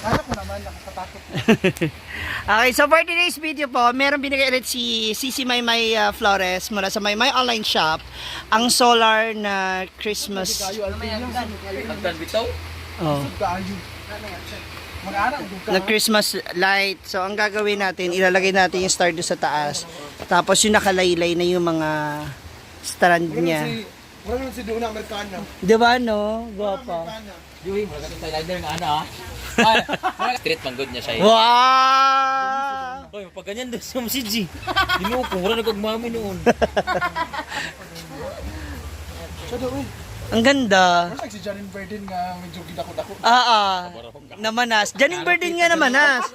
Harap mo naman, nakakatakot. Okay, so for today's video po, meron binigay ulit si Sisi Maymay Flores mula sa Maymay Online Shop, ang solar na Christmas. Agdan bitaw? Oh, Kaayo. Mag-aarap. na Christmas light. So ang gagawin natin, ilalagay natin yung star doon sa taas. Tapos yung nakalaylay na yung mga strand niya. Wala si doon na Amerikana. Di ba no? Guwapa. Yui, mula ka Thailander nga ana ha. Street man good niya siya. Wow! Hoy, pag ganyan daw si si G. Ginoo ko, wala nagmami noon. Siya doon eh. Ang ganda. Parang si Janine Verdin nga medyo gidako-dako. Namanas. Janine Verdin nga namanas.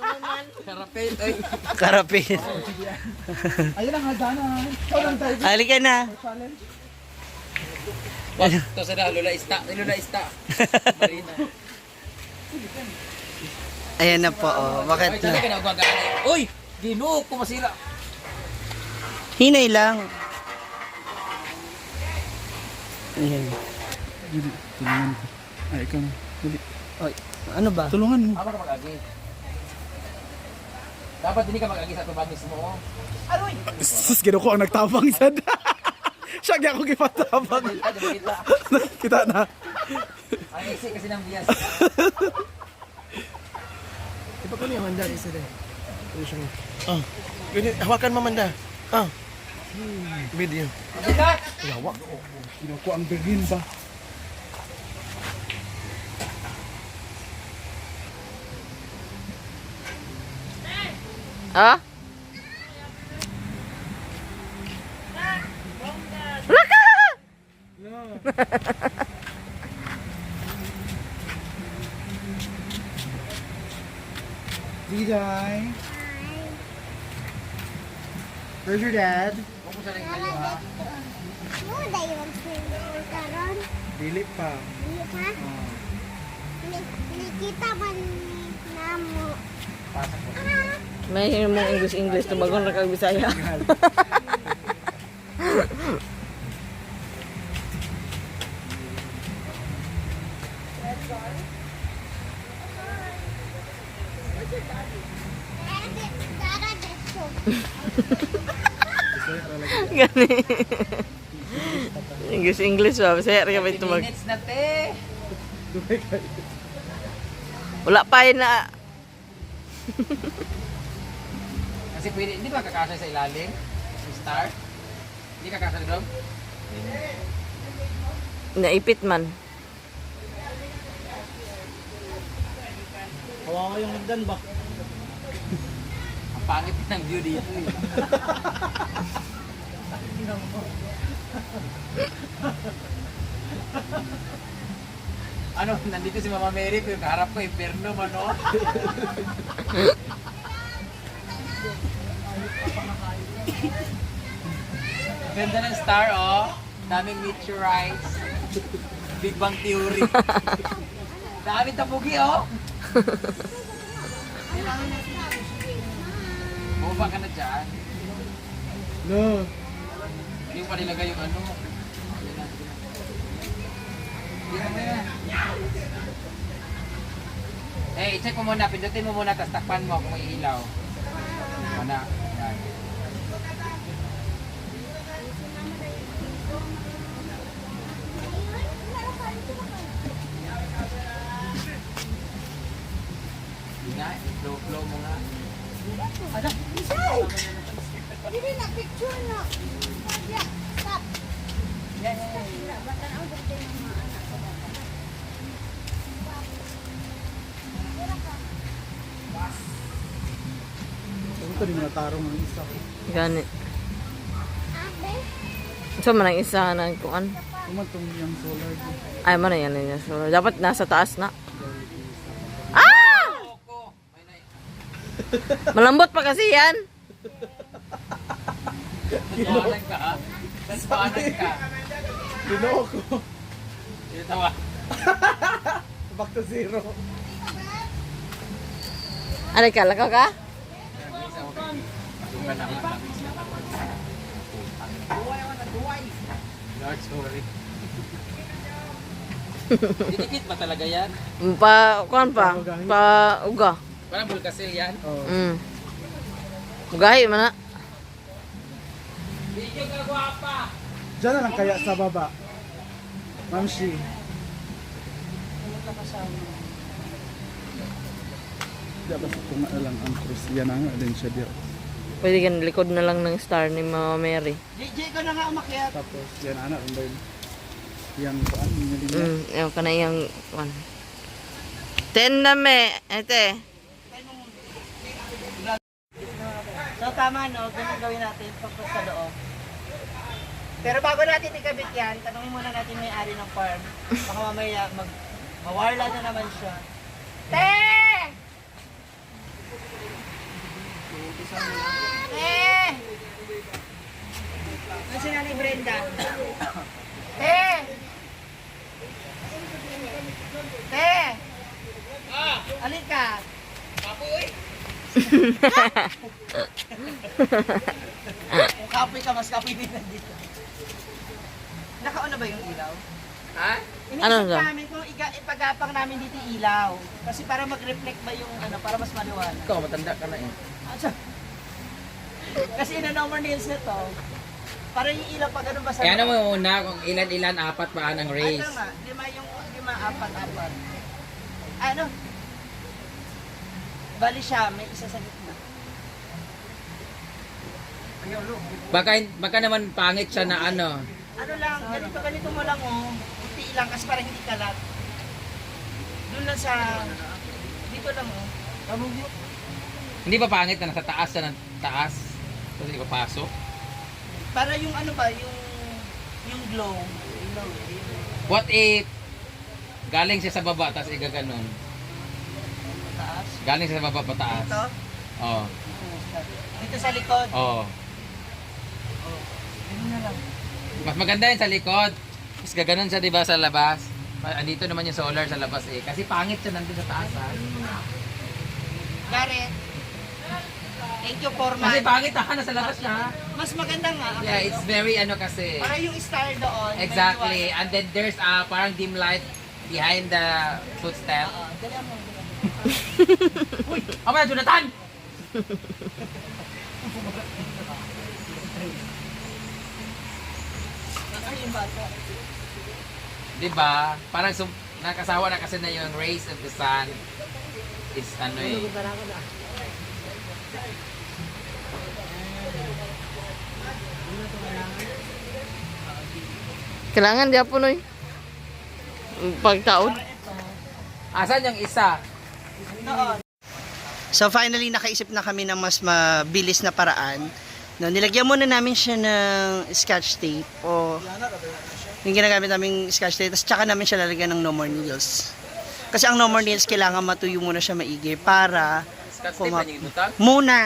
Karapet ay. Karapit. Ayun ang hagdanan. Walang tayo. Halika na. Challenge. Ito sa lula ista, lula ista. Marina. Ayan na po. Oh. Bakit Ay, dali ka na? na gagana. Uy, ginoo ko masira. Hinay lang. Ayan. Dili, tulungan ko. Ay, ikaw na. Dili. Oy, ano ba? Tulungan mo. Ako ka mag-agi. Dapat hindi ka mag-agi sa tubag mismo. Sus, gino ko ang nagtabang sad. Siya kaya ako kipatabang. Kita na. Ang isi kasi ng bias. Iba ko niya manda isa din. Oh. Ganyan, hawakan mo manda. Ah. Video. Hawak. Gino ko ang begin ba? Ah? Diday. Where's your dad? Mo dayon karon. Dili pa. Dili pa. Nikita man namo. May mong English to bagong ra kag Bisaya. Dara deso. Gani. English ba? Bisaya ra ka ba ito mag. Minutes na te. Wala pa yun na. Kasi pwede, hindi ba kakasya sa ilalim? Yung star? Hindi kakasya doon? Naipit man. Hawakan yung hagdan ba? Ang pangit ng view dito eh. Ano, nandito si Mama Mary, pero kaharap ko, inferno man, no? Ganda ng star, oh. Daming meteorites. Big Bang Theory. Daming tapugi, oh. Bumaba ka na dyan. No. Hindi pa nilagay yung ano. Eh, check mo muna. Pindutin mo muna, tapos takpan mo kung may ilaw. Muna. Yan. Hindi nga, flow mo nga. Dili na picture no. Yeah, stop. Yan, yan, yan. Batan ang ganda ng mga anak ko. Ito din mga tarong ng isa. Gani. Abe, So man ang isa na kuan. Kumatong yung solar. Ay man yan niya. So dapat nasa taas na. Ah! Oko. May nai. Malambot pa kasi yan. Taspanan ka, ha? Taspanan ka. Ginoo ko. Ito tawa. Back to zero. Ano ka? Lakaw ka? Sungan na lang. Lord, sorry. Didikit ba talaga yan? Kuan pa? Uga. Parang bulkasil yan. Ugahi man na. Video ka guwapa. Diyan na lang kaya sa baba. Ma'am Shi. Diyan ba sa tunga na lang ang Chris. Yan na nga din siya diyan. Pwede gan likod na lang ng star ni Mama Mary. JJ ko na nga umakyat. Tapos yan anak ang bayan. Yang kuan niya. Yung kana yung kuan. Ten na me, ete. So tama no, ganun gawin natin pagpas sa loob. Pero bago natin ikabit yan, tanungin muna natin may-ari ng farm. Baka mamaya mawarla na naman siya. Te! Te! Ano si Nanay Brenda? Te! Te! Alin ka? Kung kapoy ka, mas kapoy din nandito. Naka-on na ba yung ilaw? Ha? Iniisip Ano ba? namin kung ipagapang namin dito yung ilaw. Kasi para mag-reflect ba yung para mas maliwanag. Ikaw, matanda ka na eh. Kasi ina-normal nails na to, para yung ilaw pag ano ba sa Kaya ano mo una kung ilan-ilan, apat pa ang race. Ano nga, lima, apat. Ano? Bali siya, may isa sa gitna. Baka naman pangit siya na ano. Ano lang, ganito mo lang Kunti lang kasi para hindi kalat. Doon lang sa, dito lang Hindi ba pangit na nasa taas siya ng taas? Kasi ipapasok? Para yung ano ba, yung glow. What if galing siya sa baba tapos igaganon? Taas. Galing siya sa baba pataas. Dito. Oo. Dito sa likod. Oo. Ganun na lang. Mas maganda yun sa likod. Mas gaganon siya diba sa labas. Andito naman yung solar sa labas eh. Kasi pangit siya nandun sa taas ha. Gareth. Thank you, Foreman. Kasi pangit ha, nasa labas siya. Mas maganda nga. Yeah, it's very ano kasi. Para yung star doon. Exactly. And then there's parang dim light behind the footstep. Dali mo. Uy! Amaya, Jonathan! Ay, yung bata. Diba? Parang nakasawa na kasi na yung rays of the sun is ano eh. Kailangan di po noy. Pagtaod. Asan yung isa? So finally, nakaisip na kami ng mas mabilis na paraan. No, nilagyan muna namin siya ng scotch tape o yung ginagamit naming scotch tape, tapos tsaka namin siya lalagyan ng no more nails. Kasi ang no more nails, kailangan matuyo muna siya maigi para Scotch tape na yung butang? muna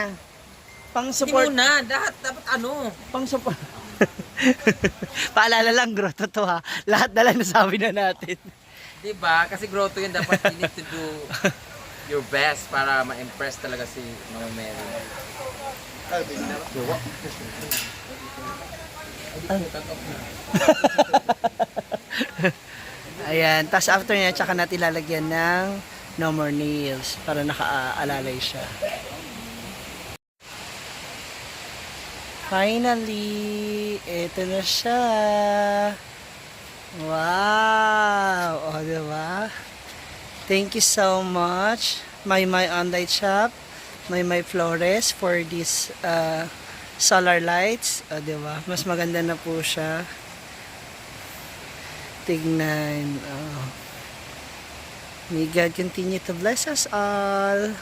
pang Hindi support, muna. Dapat ano? pang support. Paalala lang, grotto to ha. Lahat na lang nasabi na natin. Diba? Kasi grotto yun, dapat you need to do your best para ma-impress talaga si Mama Mary. Ayan, tapos after niya, tsaka natin lalagyan ng no more nails para nakaalalay siya. Finally, ito na siya. Wow! O, diba? Thank you so much, my online shop, my Flores, for this solar lights. O, diba? Mas maganda na po siya. Tignan. Oh. May God continue to bless us all.